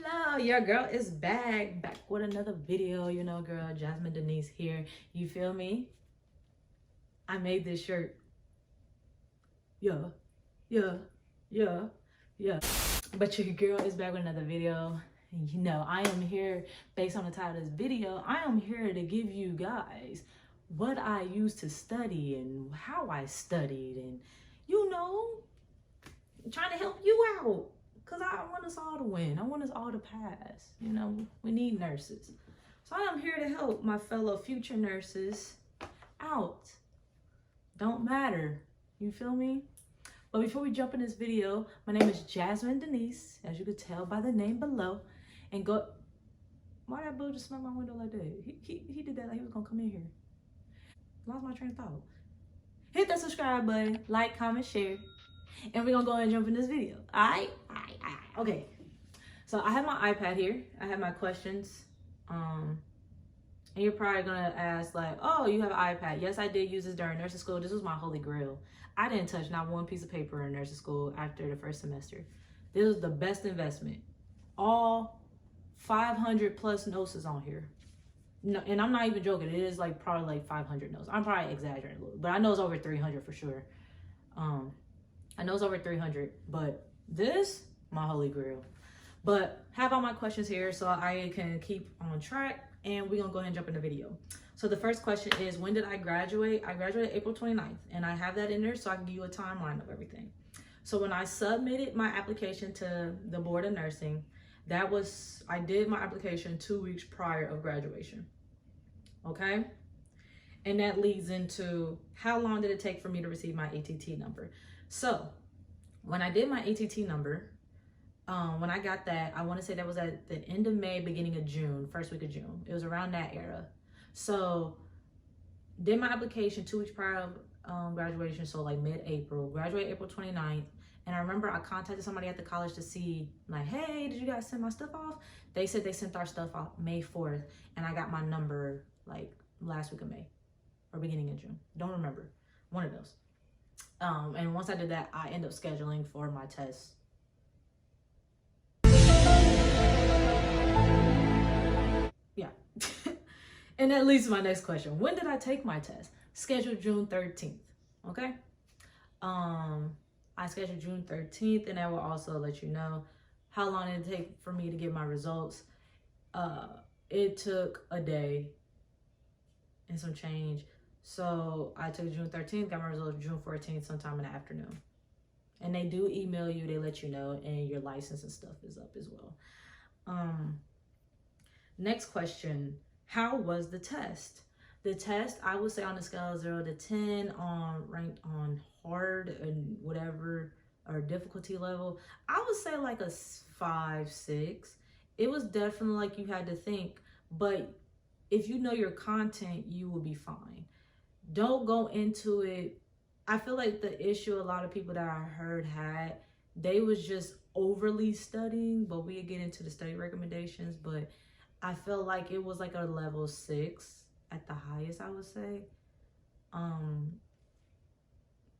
Hello, your girl is back with another video. You know, girl, Jazmin Dennise here. You feel me? I made this shirt. Yeah. But your girl is back with another video. And you know, I am here based on the title of this video. I am here to give you guys what I used to study and how I studied, and you know, trying to help you out. Because I want us all to win. I want us all to pass. You know, we need nurses. So I am here to help my fellow future nurses out. Don't matter. You feel me? But before we jump in this video, my name is Jazmin Dennise, as you could tell by the name below. And go... Why that boo just snuck my window like that? He did that like he was going to come in here. Lost my train of thought. Hit that subscribe button, like, comment, share. And we're gonna go ahead and jump in this video. Alright? Okay. So I have my iPad here. I have my questions. And you're probably gonna ask, like, oh, you have an iPad. Yes, I did use this during nursing school. This was my holy grail. I didn't touch not one piece of paper in nursing school after the first semester. This was the best investment. All 500 plus notes is on here. No, and I'm not even joking. It is like probably like 500 notes. I'm probably exaggerating a little, but I know it's over 300 for sure. I know it's over 300, but this, my holy grail. But have all my questions here so I can keep on track, and we're gonna go ahead and jump in the video. So the first question is, when did I graduate? I graduated April 29th, and I have that in there so I can give you a timeline of everything. So when I submitted my application to the Board of Nursing, I did my application 2 weeks prior of graduation, okay? And that leads into how long did it take for me to receive my ATT number? So when I did my ATT number, when I got that, I want to say that was at the end of May, beginning of June, first week of June. It was around that era. So did my application 2 weeks prior of graduation, so like mid-April, graduated April 29th. And I remember I contacted somebody at the college to see, like, hey, did you guys send my stuff off? They said they sent our stuff off May 4th, and I got my number like last week of May or beginning of June. Don't remember. One of those. And once I did that, I ended up scheduling for my test. Yeah. And that leads to my next question. When did I take my test? Scheduled June 13th. Okay. I scheduled June 13th, and I will also let you know how long it take for me to get my results. It took a day and some change. So I took June 13th, got my results June 14th, sometime in the afternoon. And they do email you, they let you know, and your license and stuff is up as well. Next question, how was the test? The test, I would say on a scale of 0 to 10, ranked on hard and whatever, or difficulty level, I would say like a 5, 6. It was definitely like you had to think, but if you know your content, you will be fine. Don't go into it. I feel like the issue a lot of people that I heard had, they was just overly studying, but we'll get into the study recommendations, but I feel like it was like a level 6 at the highest, I would say.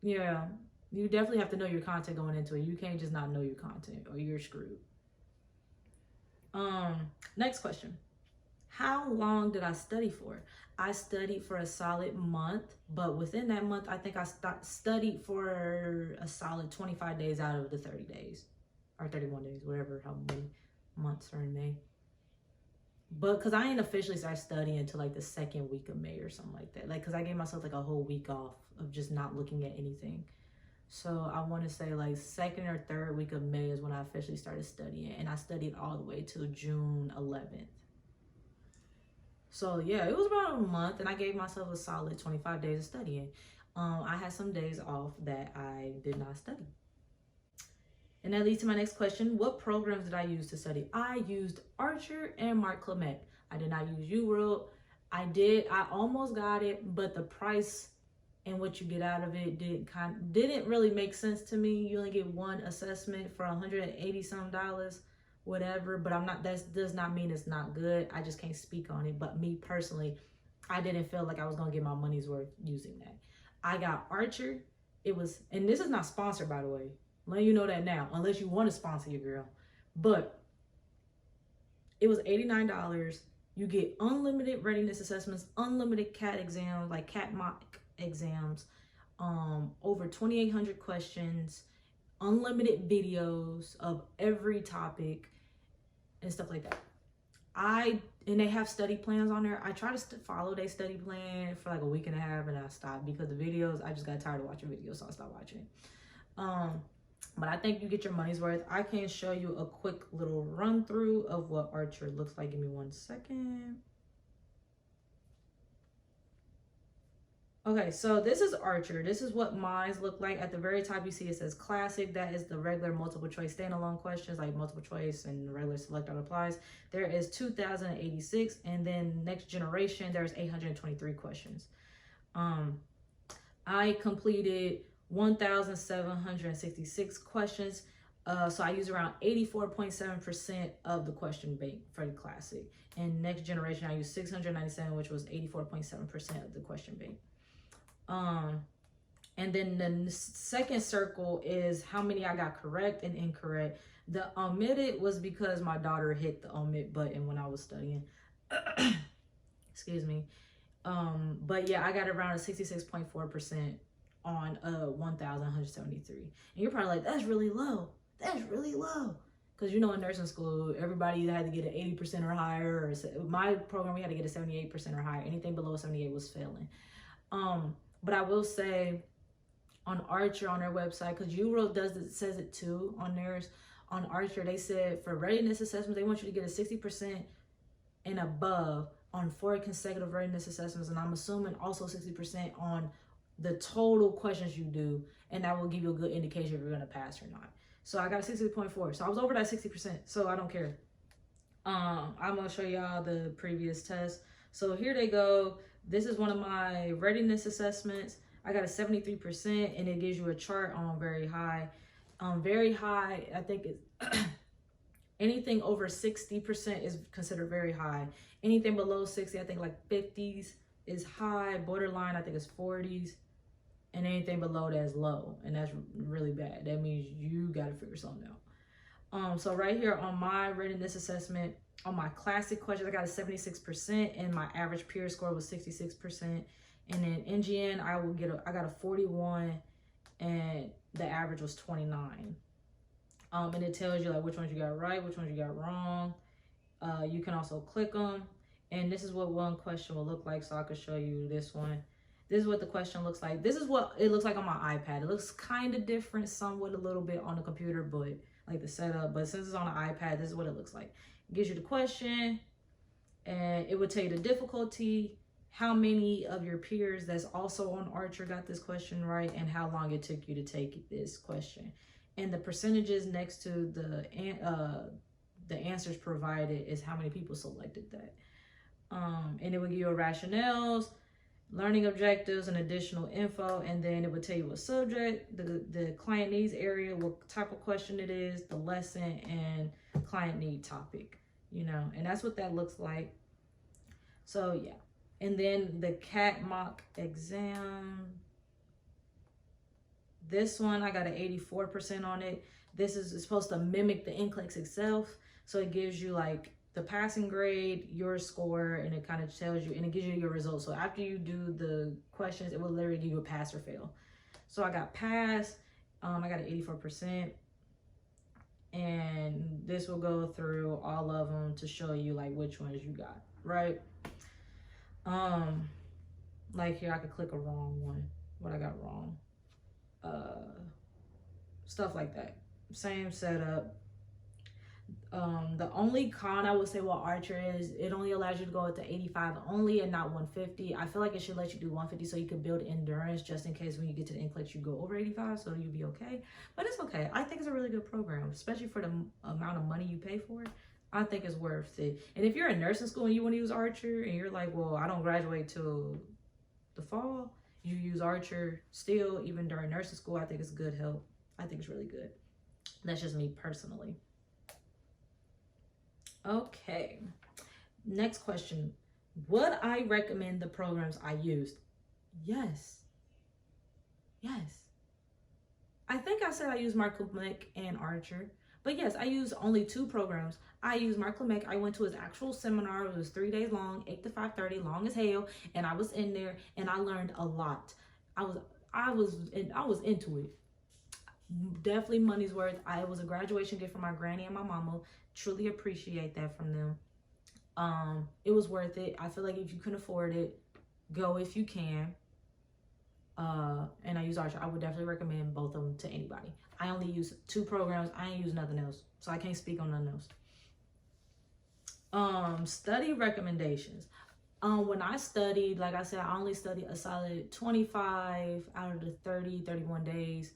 Yeah, you definitely have to know your content going into it. You can't just not know your content or you're screwed. Next question. How long did I study for? I studied for a solid month, but within that month, I think I studied for a solid 25 days out of the 30 days or 31 days, whatever, how many months are in May. But because I ain't officially started studying until like the second week of May or something like that. Like, because I gave myself like a whole week off of just not looking at anything. So I want to say like second or third week of May is when I officially started studying. And I studied all the way till June 11th. So yeah, it was about a month, and I gave myself a solid 25 days of studying. I had some days off that I did not study. And that leads to my next question. What programs did I use to study? I used Archer and Mark Klimek. I did not use UWorld. I almost got it, but the price and what you get out of it didn't really make sense to me. You only get one assessment for $180 some, whatever, but that does not mean it's not good. I just can't speak on it. But me personally, I didn't feel like I was gonna get my money's worth using that. I got Archer. And this is not sponsored, by the way. Let you know that now, unless you want to sponsor your girl. But It was $89. You get unlimited readiness assessments, unlimited CAT exams, like CAT mock exams, over 2,800 questions, unlimited videos of every topic and stuff like that. And they have study plans on there. I try to follow their study plan for like a week and a half, and I stopped because the videos, I just got tired of watching videos, so I stopped watching it. But I think you get your money's worth. I can show you a quick little run through of what Archer looks like. Give me 1 second. Okay, so this is Archer. This is what mine look like. At the very top, you see it says classic. That is the regular multiple choice standalone questions, like multiple choice and regular select all applies. There is 2,086, and then next generation, there's 823 questions. I completed 1,766 questions. So I use around 84.7% of the question bank for the classic. And next generation, I use 697, which was 84.7% of the question bank. And then the second circle is how many I got correct and incorrect. The omitted was because my daughter hit the omit button when I was studying. Excuse me. But yeah, I got around a 66.4% on 1,173. And you're probably like, that's really low. That's really low. Because, you know, in nursing school, everybody had to get an 80% or higher. Or my program, we had to get a 78% or higher. Anything below 78 was failing. But I will say on Archer, on their website, because says it too on theirs, on Archer, they said for readiness assessments, they want you to get a 60% and above on 4 consecutive readiness assessments. And I'm assuming also 60% on the total questions you do. And that will give you a good indication if you're going to pass or not. So I got a 60.4. So I was over that 60%. So I don't care. I'm going to show y'all the previous test. So here they go. This is one of my readiness assessments. I got a 73%, and it gives you a chart on very high. Very high, I think it's anything over 60% is considered very high. Anything below 60, I think like 50s is high. Borderline, I think is 40s. And anything below that is low, and that's really bad. That means you got to figure something out. So right here on my readiness assessment, on my classic questions, I got a 76%, and my average peer score was 66%. And then NGN, I got a 41, and the average was 29. And it tells you like which ones you got right, which ones you got wrong. You can also click them, and this is what one question will look like. So I could show you this one. This is what the question looks like. This is what it looks like on my iPad. It looks kind of different, somewhat a little bit on the computer, but like the setup. But since it's on the iPad, this is what it looks like. It gives you the question, and it would tell you the difficulty, how many of your peers that's also on Archer got this question right, and how long it took you to take this question. And the percentages next to the answers provided is how many people selected that. And it would give you a rationales, learning objectives, and additional info, and then it would tell you what subject, the client needs area, what type of question it is, the lesson, and client need topic, you know, and that's what that looks like. So yeah, and then the CAT mock exam, this one I got an 84% on it. This is supposed to mimic the NCLEX itself, so it gives you like the passing grade, your score, and it kind of tells you, and it gives you your results. So after you do the questions, it will literally give you a pass or fail. So I got pass, I got an 84%, and this will go through all of them to show you like which ones you got, right? Like here, I could click a wrong one, what I got wrong, stuff like that. Same setup. The only con I would say with Archer is it only allows you to go at the 85 only and not 150. I feel like it should let you do 150 so you can build endurance just in case when you get to the NCLEX you go over 85, so you'll be okay. But it's okay. I think it's a really good program, especially for the amount of money you pay for it. I think it's worth it. And if you're in nursing school and you want to use Archer and you're like, well, I don't graduate till the fall, you use Archer still even during nursing school. I think it's good help. I think it's really good. That's just me personally. Okay, next question. Would I recommend the programs I used? Yes. Yes. I think I said I used Klimek and Archer, But yes, I use only 2 programs. I use my Klimek. I went to his actual seminar. It was 3 days long, 8 to 5:30, long as hell. And I was in there and I learned a lot. I was into it. Definitely money's worth. It was a graduation gift from my granny and my mama. Truly appreciate that from them. It was worth it. I feel like if you can afford it, go if you can. And I use Archer. I would definitely recommend both of them to anybody. I only use 2 programs. I ain't use nothing else, so I can't speak on nothing else. Study recommendations. When I studied, like I said, I only studied a solid 25 out of the 31 days.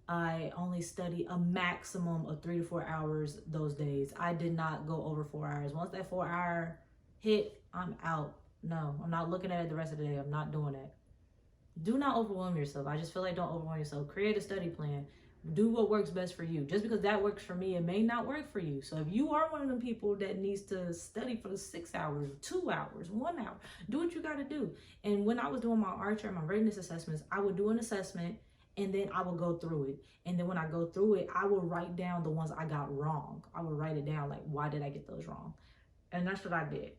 I only studied a maximum of 3 to 4 hours those days. I did not go over 4 hours. Once that 4 hour hit, I'm out. No, I'm not looking at it the rest of the day. I'm not doing that. Do not overwhelm yourself. I just feel like don't overwhelm yourself. Create a study plan. Do what works best for you. Just because that works for me, it may not work for you. So if you are one of the people that needs to study for the 6 hours, 2 hours, 1 hour, do what you got to do. And when I was doing my Archer and my readiness assessments, I would do an assessment and then I would go through it. And then when I go through it, I will write down the ones I got wrong. I would write it down, like, why did I get those wrong? And that's what I did.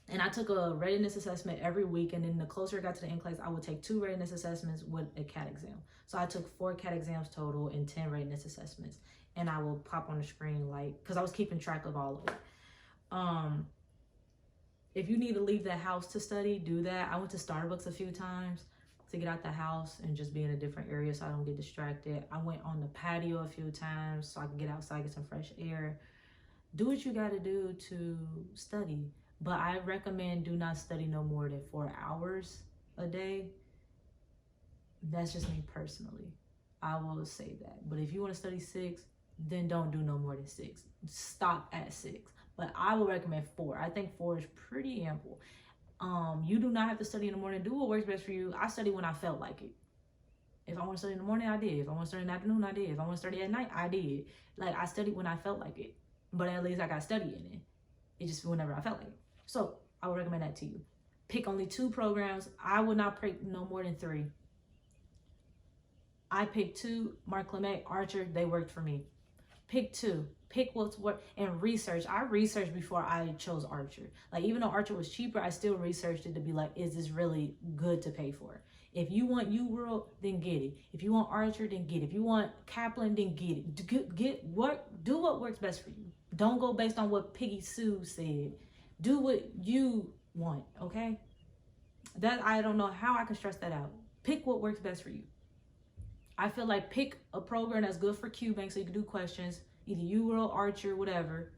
And I took a readiness assessment every week. And then the closer I got to the NCLEX, I would take 2 readiness assessments with a CAT exam. So I took 4 CAT exams total and 10 readiness assessments. And I will pop on the screen, like, because I was keeping track of all of it. If you need to leave the house to study, do that. I went to Starbucks a few times to get out the house and just be in a different area so I don't get distracted. I went on the patio a few times so I can get outside, get some fresh air. Do what you got to do to study. But I recommend do not study no more than 4 hours a day. That's just me personally. I will say that. But if you want to study 6, then don't do no more than 6. Stop at 6. But I would recommend 4. I think 4 is pretty ample. You do not have to study in the morning. Do what works best for you. I study when I felt like it. If I want to study in the morning, I did. If I want to study in the afternoon, I did. If I want to study at night, I did. Like, I studied when I felt like it. But at least I got study in it. It just whenever I felt like it. So I would recommend that to you. Pick only 2 programs. I would not pick no more than 3. I picked 2, Mark Klimek, Archer. They worked for me. Pick 2. Pick what's what, and research. I researched before I chose Archer. Like, even though Archer was cheaper, I still researched it to be like, is this really good to pay for? If you want UWorld, then get it. If you want Archer, then get it. If you want Kaplan, then get it. Do what works best for you. Don't go based on what Piggy Sue said. Do what you want, okay? That, I don't know how I can stress that out. Pick what works best for you. I feel like pick a program that's good for QBank so you can do questions, either UWorld, Archer, whatever.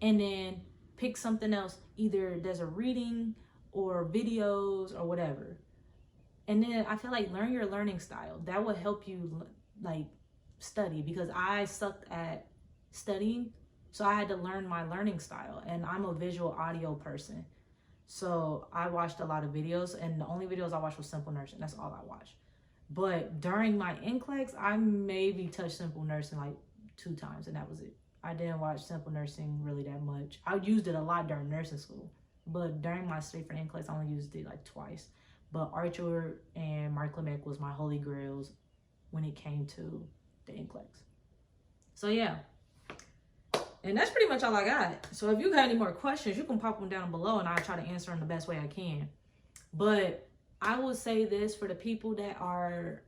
And then pick something else, either there's a reading or videos or whatever. And then I feel like learn your learning style. That will help you, like, study, because I sucked at studying. So I had to learn my learning style, and I'm a visual audio person. So I watched a lot of videos, and the only videos I watched was Simple Nursing. That's all I watched. But during my NCLEX, I maybe touched Simple Nursing like 2 times, and that was it. I didn't watch Simple Nursing really that much. I used it a lot during nursing school, but during my study for NCLEX, I only used it like twice. But Archer and Mark Klimek was my holy grails when it came to the NCLEX. So yeah. And that's pretty much all I got. So if you got any more questions, you can pop them down below and I'll try to answer them the best way I can. But I will say this for the people that are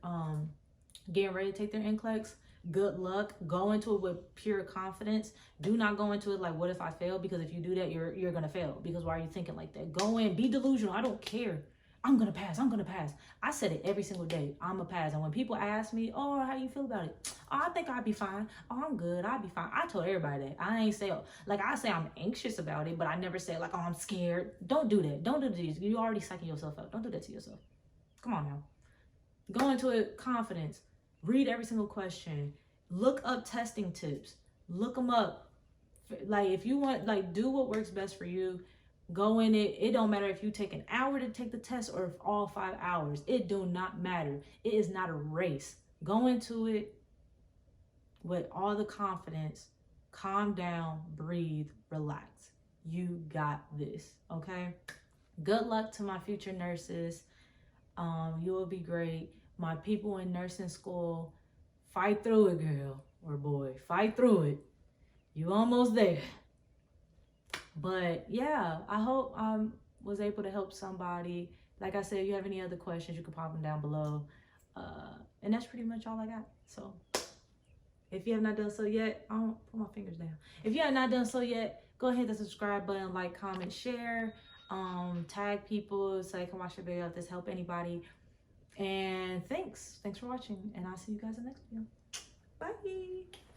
getting ready to take their NCLEX, good luck. Go into it with pure confidence. Do not go into it like, what if I fail? Because if you do that, you're going to fail. Because why are you thinking like that? Go in, be delusional. I don't care. I'm going to pass. I'm going to pass. I said it every single day. I'm going to pass. And when people ask me, oh, how do you feel about it? Oh, I think I'll be fine. Oh, I'm good. I'll be fine. I told everybody that. I ain't say, like, I say I'm anxious about it, but I never say, like, oh, I'm scared. Don't do that. Don't do this. You're already psyching yourself out. Don't do that to yourself. Come on now. Go into it confidence. Read every single question. Look up testing tips. Look them up. Like, if you want, like, do what works best for you. Go in it. It don't matter if you take an hour to take the test or if all 5 hours. It do not matter. It is not a race. Go into it with all the confidence. Calm down, breathe, relax. You got this, okay? Good luck to my future nurses. You will be great. My people in nursing school, fight through it, girl or boy. fight through it. You almost there. But yeah, I hope I was able to help somebody. Like I said, if you have any other questions, you can pop them down below. And that's pretty much all I got. So if you have not done so yet, I don't put my fingers down. If you have not done so yet, go ahead and subscribe button, like, comment, share, tag people so they can watch the video if this help anybody. And thanks for watching, and I'll see you guys in the next video. Bye.